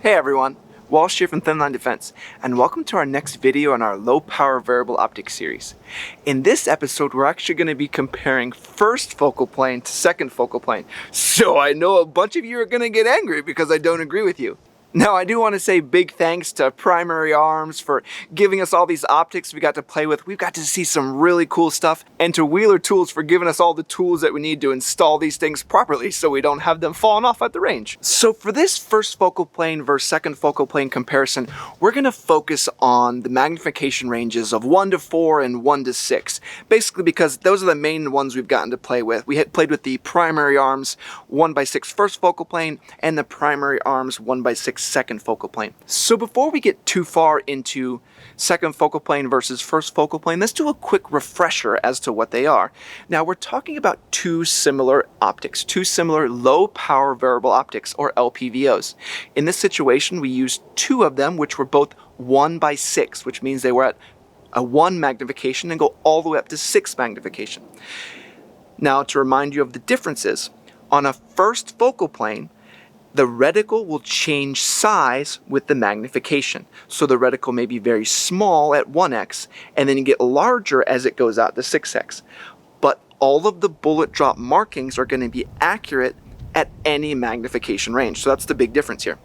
Hey everyone, Walsh here from Thin Line Defense, and welcome to our next video on our low power variable optics series. In this episode, we're actually going to be comparing first focal plane to second focal plane. So I know a bunch of you are going to get angry because I don't agree with you. Now, I do want to say big thanks to Primary Arms for giving us all these optics we got to play with. We've got to see some really cool stuff, and to Wheeler Tools for giving us all the tools that we need to install these things properly so we don't have them falling off at the range. So for this first focal plane versus second focal plane comparison, we're going to focus on the magnification ranges of 1 to 4 and 1 to 6. Basically because those are the main ones we've gotten to play with. We had played with the Primary Arms 1x6 first focal plane and the Primary Arms 1x6 second focal plane. So before we get too far into second focal plane versus first focal plane, let's do a quick refresher as to what they are. Now we're talking about two similar optics, two similar low power variable optics, or LPVOs. In this situation we used two of them, which were both 1x6, which means they were at a 1 magnification and go all the way up to 6 magnification. Now to remind you of the differences, on a first focal plane the reticle will change size with the magnification. So the reticle may be very small at 1x and then get larger as it goes out to 6x. But all of the bullet drop markings are going to be accurate at any magnification range. So that's the big difference here.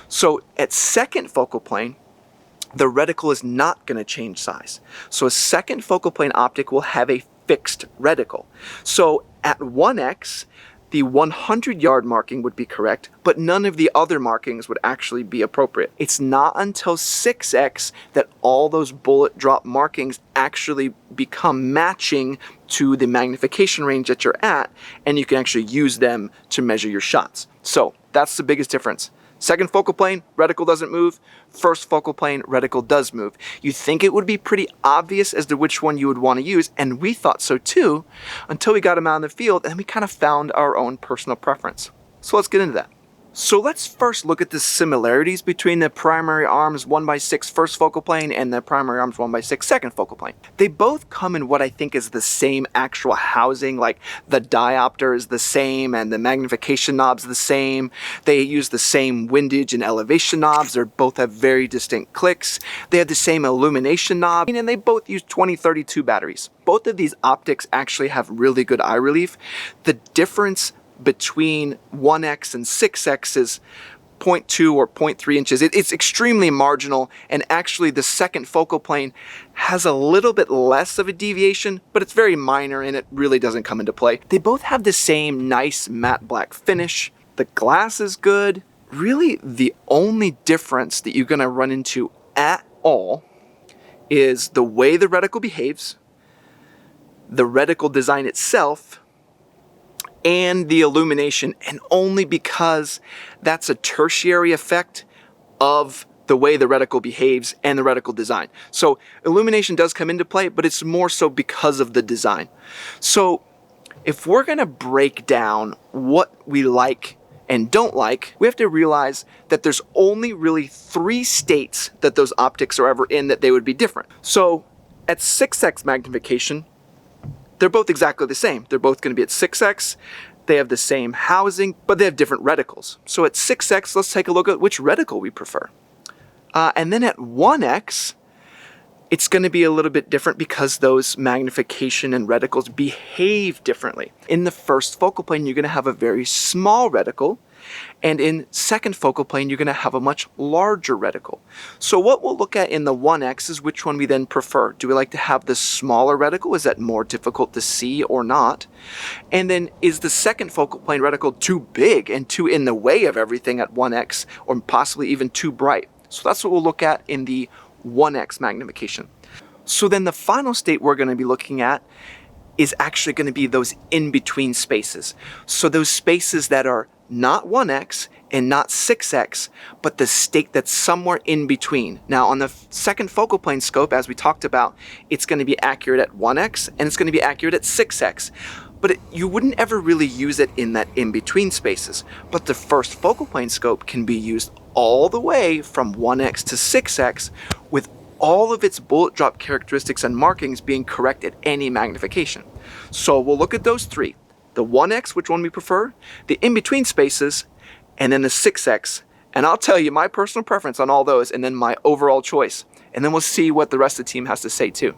So at second focal plane, the reticle is not going to change size. So a second focal plane optic will have a fixed reticle. So at 1x, the 100-yard marking would be correct, but none of the other markings would actually be appropriate. It's not until 6x that all those bullet drop markings actually become matching to the magnification range that you're at, and you can actually use them to measure your shots. So that's the biggest difference. Second focal plane, reticle doesn't move. First focal plane, reticle does move. You think it would be pretty obvious as to which one you would want to use, and we thought so too, until we got them out in the field and we kind of found our own personal preference. So let's get into that. So let's first look at the similarities between the Primary Arms 1x6 first focal plane and the Primary Arms 1x6 second focal plane. They both come in what I think is the same actual housing, like the diopter is the same and the magnification knob's the same. They use the same windage and elevation knobs. They both have very distinct clicks. They have the same illumination knob, and they both use 2032 batteries. Both of these optics actually have really good eye relief. The difference between 1x and 6x is 0.2 or 0.3 inches. It's extremely marginal, and actually the second focal plane has a little bit less of a deviation, but it's very minor and it really doesn't come into play. They both have the same nice matte black finish. The glass is good. Really the only difference that you're going to run into at all is the way the reticle behaves, the reticle design itself, and the illumination, and only because that's a tertiary effect of the way the reticle behaves and the reticle design. So illumination does come into play, but it's more so because of the design. So if we're going to break down what we like and don't like, we have to realize that there's only really 3 states that those optics are ever in that they would be different. So at 6x magnification, they're both exactly the same. They're both going to be at 6x. They have the same housing, but they have different reticles. So at 6x, let's take a look at which reticle we prefer. And then at 1x, it's going to be a little bit different because those magnification and reticles behave differently. In the first focal plane, you're going to have a very small reticle, and in second focal plane, you're going to have a much larger reticle. So what we'll look at in the 1x is which one we then prefer. Do we like to have the smaller reticle? Is that more difficult to see or not? And then is the second focal plane reticle too big and too in the way of everything at 1x, or possibly even too bright? So that's what we'll look at in the 1x magnification. So then the final state we're going to be looking at is actually going to be those in-between spaces. So those spaces that are not 1x and not 6x, but the state that's somewhere in between. Now on the second focal plane scope, as we talked about, it's going to be accurate at 1x and it's going to be accurate at 6x. But you wouldn't ever really use it in that in-between spaces. But the first focal plane scope can be used all the way from 1x to 6x with all of its bullet drop characteristics and markings being correct at any magnification. So we'll look at those 3. The 1x, which one we prefer, the in-between spaces, and then the 6x And I'll tell you my personal preference on all those and then my overall choice. And then we'll see what the rest of the team has to say too.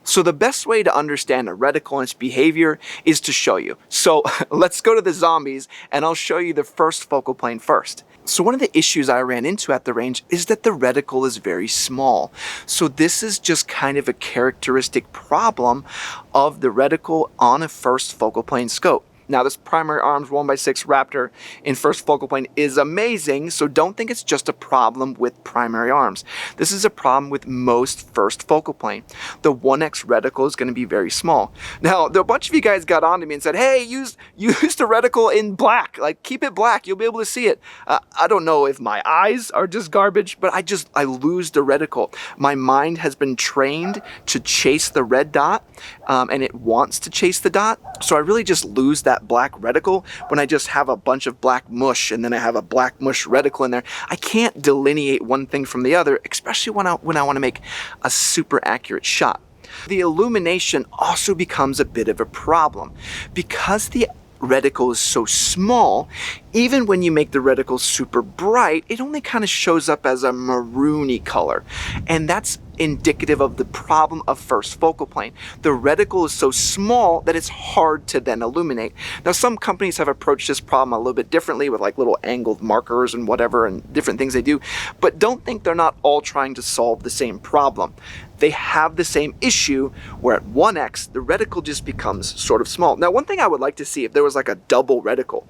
So the best way to understand a reticle and its behavior is to show you. So let's go to the zombies and I'll show you the first focal plane first. So one of the issues I ran into at the range is that the reticle is very small. So this is just kind of a characteristic problem of the reticle on a first focal plane scope. Now this Primary Arms 1x6 Raptor in first focal plane is amazing, so don't think it's just a problem with Primary Arms. This is a problem with most first focal plane. The 1x reticle is going to be very small. Now, a bunch of you guys got on to me and said, hey, use the reticle in black. Like, keep it black, you'll be able to see it. I don't know if my eyes are just garbage, but I lose the reticle. My mind has been trained to chase the red dot, and it wants to chase the dot, so I really just lose that black reticle when I just have a bunch of black mush and then I have a black mush reticle in there. I can't delineate one thing from the other, especially when I want to make a super accurate shot. The illumination also becomes a bit of a problem because the reticle is so small. Even when you make the reticle super bright, it only kind of shows up as a maroony color, and that's indicative of the problem of first focal plane. The reticle is so small that it's hard to then illuminate. Now some companies have approached this problem a little bit differently with like little angled markers and whatever and different things they do, but don't think they're not all trying to solve the same problem. They have the same issue where at 1x the reticle just becomes sort of small. Now one thing I would like to see if there was like a double reticle.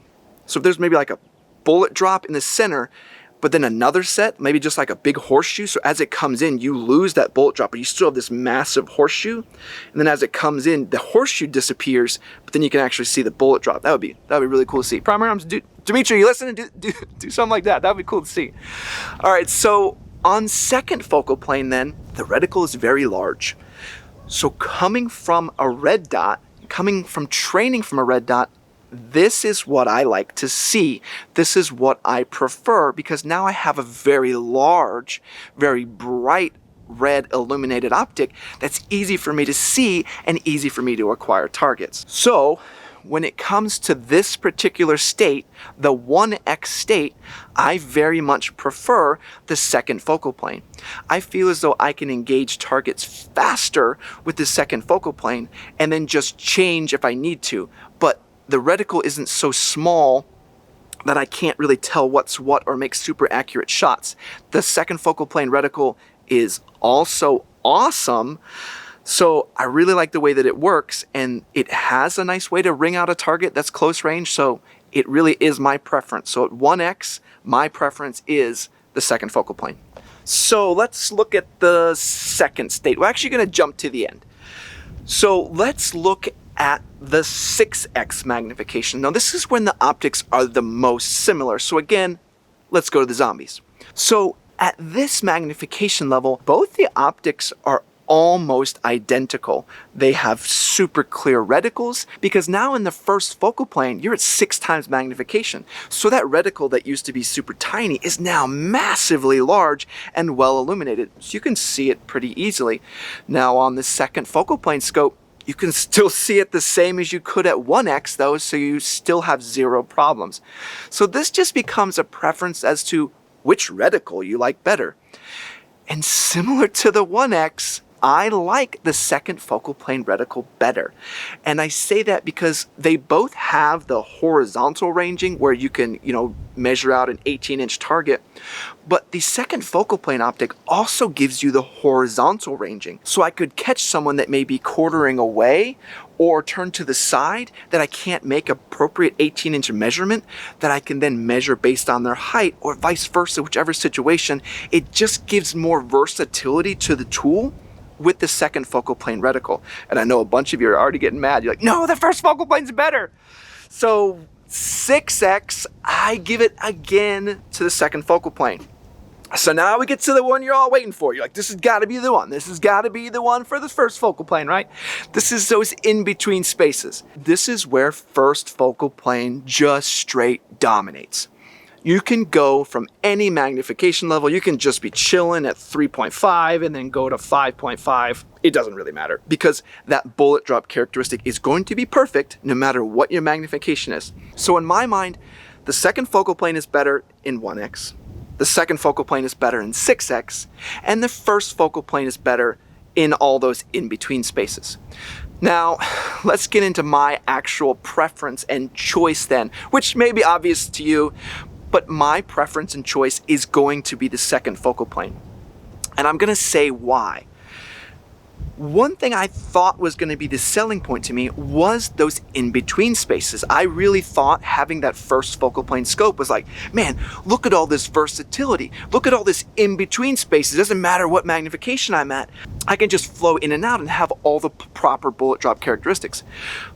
So if there's maybe like a bullet drop in the center, but then another set, maybe just like a big horseshoe. So as it comes in, you lose that bullet drop, but you still have this massive horseshoe. And then as it comes in, the horseshoe disappears, but then you can actually see the bullet drop. That would be really cool to see. Primary Arms, Dimitri, you listen and do something like that. That would be cool to see. All right, so on second focal plane then, the reticle is very large. So coming from a red dot, coming from training from a red dot, this is what I like to see. This is what I prefer because now I have a very large, very bright red illuminated optic that's easy for me to see and easy for me to acquire targets. So when it comes to this particular state, the 1x state, I very much prefer the second focal plane. I feel as though I can engage targets faster with the second focal plane and then just change if I need to. But the reticle isn't so small that I can't really tell what's what or make super accurate shots. The second focal plane reticle is also awesome. So I really like the way that it works, and it has a nice way to ring out a target that's close range. So it really is my preference. So at 1x, my preference is the second focal plane. So let's look at the second state. We're actually going to jump to the end. So let's look at the 6x magnification. Now this is when the optics are the most similar. So again, let's go to the zombies. So at this magnification level, both the optics are almost identical. They have super clear reticles because now in the first focal plane, you're at 6 times magnification. So that reticle that used to be super tiny is now massively large and well illuminated. So you can see it pretty easily. Now on the second focal plane scope, you can still see it the same as you could at 1x though, so you still have 0 problems. So this just becomes a preference as to which reticle you like better. And similar to the 1x, I like the second focal plane reticle better. And I say that because they both have the horizontal ranging where you can, measure out an 18-inch target. But the second focal plane optic also gives you the horizontal ranging. So I could catch someone that may be quartering away or turn to the side that I can't make appropriate 18-inch measurement that I can then measure based on their height or vice versa, whichever situation. It just gives more versatility to the tool with the second focal plane reticle. And I know a bunch of you are already getting mad. You're like, no, the first focal plane's better. So 6x, I give it again to the second focal plane. So now we get to the one you're all waiting for. You're like, this has got to be the one. This has got to be the one for the first focal plane, right? This is those in-between spaces. This is where first focal plane just straight dominates. You can go from any magnification level. You can just be chilling at 3.5 and then go to 5.5. It doesn't really matter because that bullet drop characteristic is going to be perfect no matter what your magnification is. So in my mind, the second focal plane is better in 1x. the second focal plane is better in 6x, and the first focal plane is better in all those in-between spaces. Now, let's get into my actual preference and choice then, which may be obvious to you, but my preference and choice is going to be the second focal plane. And I'm gonna say why. One thing I thought was going to be the selling point to me was those in-between spaces. I really thought having that first focal plane scope was like, man, look at all this versatility. Look at all this in-between spaces. It doesn't matter what magnification I'm at. I can just flow in and out and have all the proper bullet drop characteristics.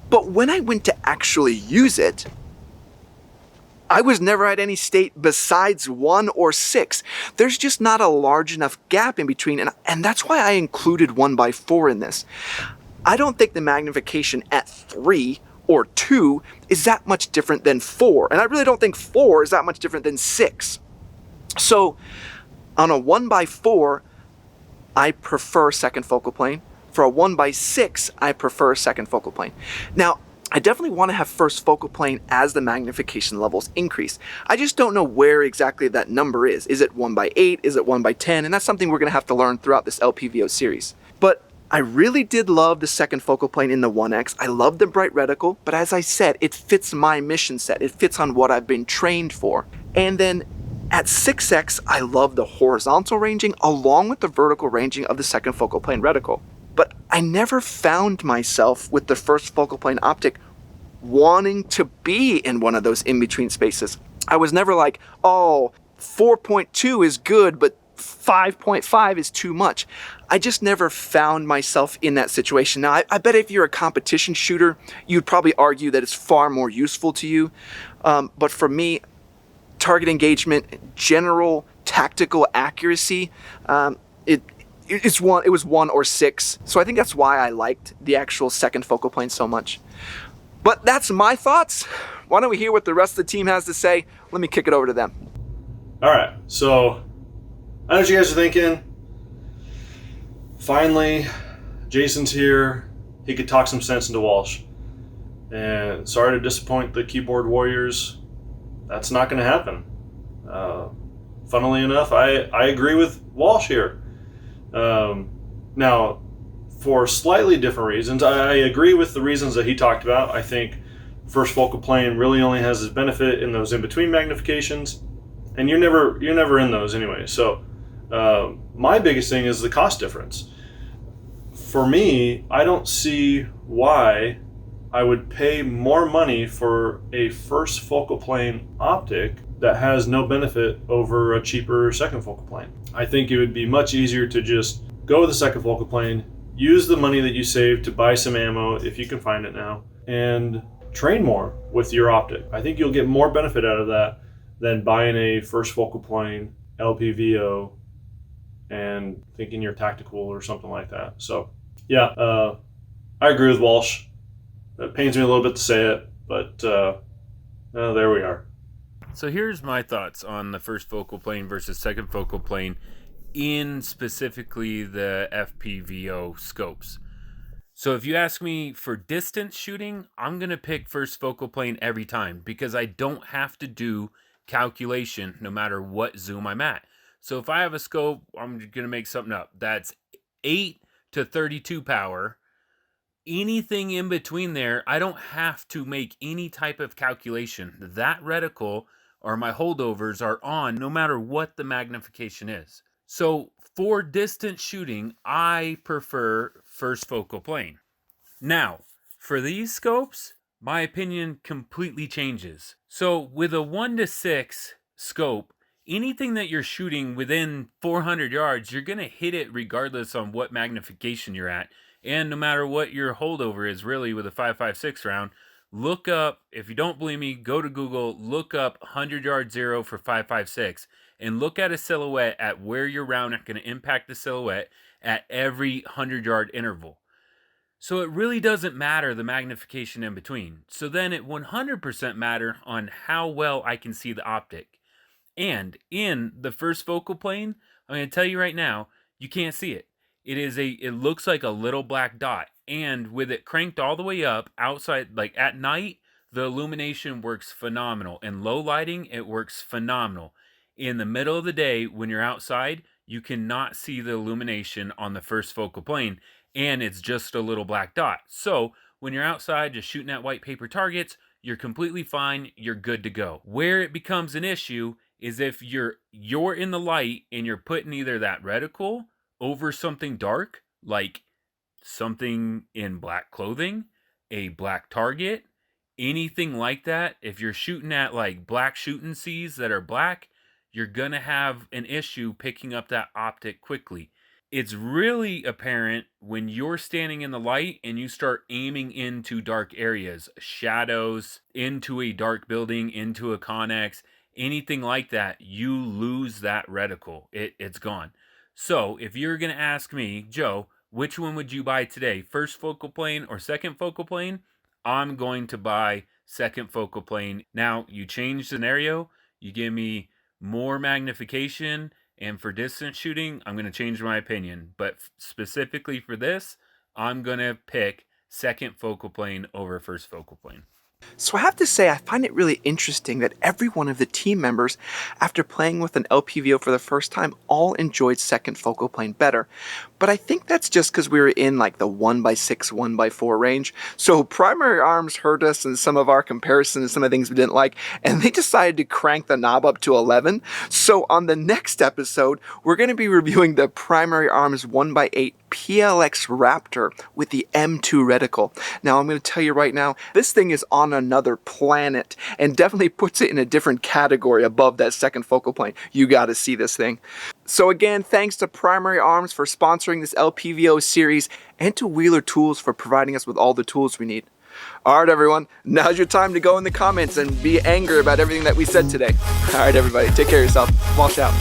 But when I went to actually use it, I was never at any state besides 1 or 6. There's just not a large enough gap in between, and that's why I included 1x4 in this. I don't think the magnification at 3 or 2 is that much different than 4, and I really don't think 4 is that much different than 6. So on a 1x4, I prefer second focal plane. For a 1x6, I prefer second focal plane. Now, I definitely want to have first focal plane as the magnification levels increase. I just don't know where exactly that number is. Is it 1x8? Is it 1x10? And that's something we're going to have to learn throughout this LPVO series. But I really did love the second focal plane in the 1X. I love the bright reticle, but as I said, it fits my mission set. It fits on what I've been trained for. And then at 6X, I love the horizontal ranging along with the vertical ranging of the second focal plane reticle. But I never found myself with the first focal plane optic wanting to be in one of those in-between spaces. I was never like, oh, 4.2 is good, but 5.5 is too much. I just never found myself in that situation. Now, I bet if you're a competition shooter, you'd probably argue that it's far more useful to you. But for me, target engagement, general tactical accuracy, it was 1 or 6. So I think that's why I liked the actual second focal plane so much. But that's my thoughts. Why don't we hear what the rest of the team has to say? Let me kick it over to them. All right, so I know what you guys are thinking. Finally, Jason's here. He could talk some sense into Walsh. And sorry to disappoint the keyboard warriors. That's not going to happen. Funnily enough, I agree with Walsh here. Now, for slightly different reasons, I agree with the reasons that he talked about. I think first focal plane really only has its benefit in those in-between magnifications, and you're never in those anyway. So my biggest thing is the cost difference. For me, I don't see why I would pay more money for a first focal plane optic that has no benefit over a cheaper second focal plane. I think it would be much easier to just go with the second focal plane, use the money that you save to buy some ammo if you can find it now, and train more with your optic. I think you'll get more benefit out of that than buying a first focal plane LPVO and thinking you're tactical or something like that. So yeah, I agree with Walsh. It pains me a little bit to say it, but there we are. So here's my thoughts on the first focal plane versus second focal plane in specifically the FPVO scopes. So if you ask me for distance shooting, I'm going to pick first focal plane every time because I don't have to do calculation no matter what zoom I'm at. So if I have a scope, I'm going to make something up, that's 8 to 32 power. Anything in between there, I don't have to make any type of calculation. That reticle or my holdovers are on no matter what the magnification is. So for distance shooting, I prefer first focal plane. Now, for these scopes, my opinion completely changes. So with a 1 to 6 scope, anything that you're shooting within 400 yards, you're going to hit it regardless on what magnification you're at. And no matter what your holdover is really with a 5.56 round, look up, if you don't believe me, go to Google, look up 100 yard zero for 5.56 and look at a silhouette at where your round is going to impact the silhouette at every 100 yard interval. So it really doesn't matter the magnification in between. So then it 100% matter on how well I can see the optic. And in the first focal plane, I'm going to tell you right now, you can't see it. It looks like a little black dot. And with it cranked all the way up outside, like at night, the illumination works phenomenal. In low lighting, it works phenomenal. In the middle of the day, when you're outside, you cannot see the illumination on the first focal plane, and it's just a little black dot. So when you're outside just shooting at white paper targets, you're completely fine, you're good to go. Where it becomes an issue is if you're in the light and you're putting either that reticle over something dark, like something in black clothing, a black target, anything like that. If you're shooting at like black shooting Cs that are black, you're gonna have an issue picking up that optic quickly. It's really apparent when you're standing in the light and you start aiming into dark areas, shadows, into a dark building, into a connex, anything like that, you lose that reticle. It's gone. So if you're going to ask me, Joe, which one would you buy today, first focal plane or second focal plane? I'm going to buy second focal plane. Now, you change scenario, you give me more magnification, and for distance shooting, I'm going to change my opinion. But specifically for this, I'm going to pick second focal plane over first focal plane. So I have to say, I find it really interesting that every one of the team members, after playing with an LPVO for the first time, all enjoyed second focal plane better. But I think that's just because we were in like the 1x6, 1x4 range. So Primary Arms heard us in some of our comparisons, some of the things we didn't like, and they decided to crank the knob up to 11. So on the next episode, we're going to be reviewing the Primary Arms 1x8 PLX Raptor with the M2 reticle. Now I'm going to tell you right now, this thing is on another planet and definitely puts it in a different category above that second focal plane. You got to see this thing. So again, thanks to Primary Arms for sponsoring this LPVO series and to Wheeler Tools for providing us with all the tools we need. Alright everyone, now's your time to go in the comments and be angry about everything that we said today. Alright everybody, take care of yourself. Walsh out.